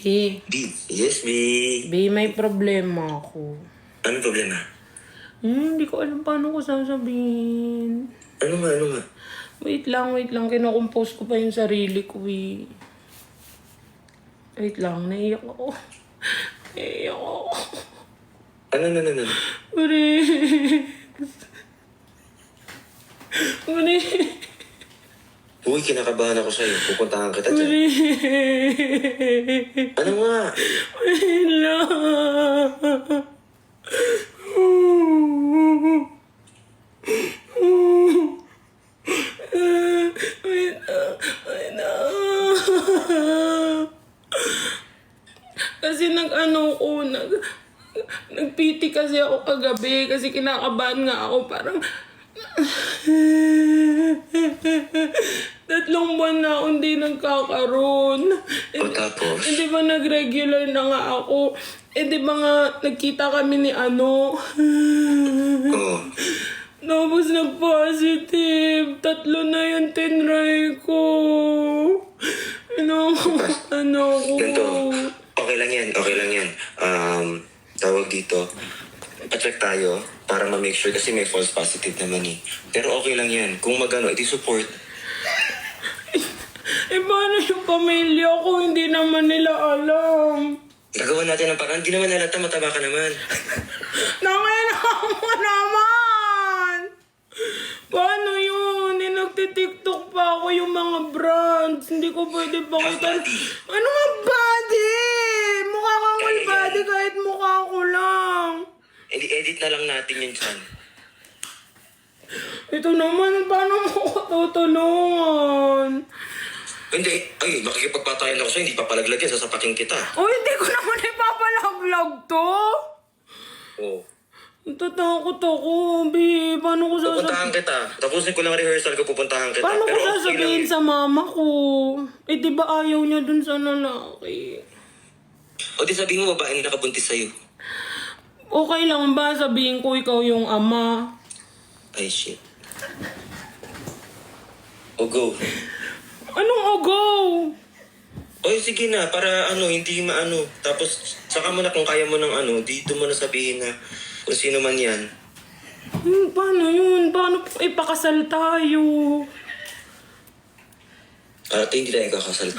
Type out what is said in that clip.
B. B. Yes, B. B, may problema ako. Anong problema? Hindi ko alam paano ko sasabihin. Ano nga? Wait lang. Kinocompose ko pa yung sarili ko eh. Wait lang, naiyak ako. Ano? Uri. Uy, kinakabahan ako sa'yo. Pupuntahan kita dyan. Ano nga? Wait lang. Kasi nagpiti kasi ako kagabi kasi kinakabahan nga ako parang 3 buwan na akong hindi nagkakaroon. O tapos? Hindi ba nag-regular na nga ako? Di ba nga nagkita kami ni ano? Oo. Tapos nag-positive. 3 na yung tinry ko. Ano ko? Ganito. Okay lang yan. Tawag dito. Pa-check tayo para ma-make sure kasi may false positive naman eh. Pero okay lang yan. Kung magano, iti support. Paano yung pamilya ko? Hindi naman nila alam. Gagawa natin ng paraan. Hindi naman nalata, mataba ka naman. Nanginang mo naman! Paano yun? Nagtitiktok pa ako yung mga brands. Hindi ko pwede pakita. Ano nga body? Mukha kang may body kahit mukha ko lang. Edit na lang natin yun dyan. Ito naman, paano mo ko tutulungan? Hindi. Ay, makikipagpatayan ako sa'yo. Hindi papalaglag yan. Sasapakin kita. Hindi ko naman ipapalaglag to. Oo. Natatakot ako, Bi. Paano ko Pupuntahan kita. Tapusin ko lang rehearsal ko, pupuntahan kita. Paano ko Pero sasabihin sa mama ko? Di ba ayaw niya dun sa lalaki? O di sabihin mo, babae na nakabuntis sa'yo. Okay lang ba sabihin ko ikaw yung ama? Ay, shit. O go. Anong ogo? Oy, sige na, para hindi maano. Tapos, saka mo na kung kaya mo ng dito mo na sabihin na kung sino man yan. Paano yun? Paano ipakasal tayo? Ito hindi tayo kakasal.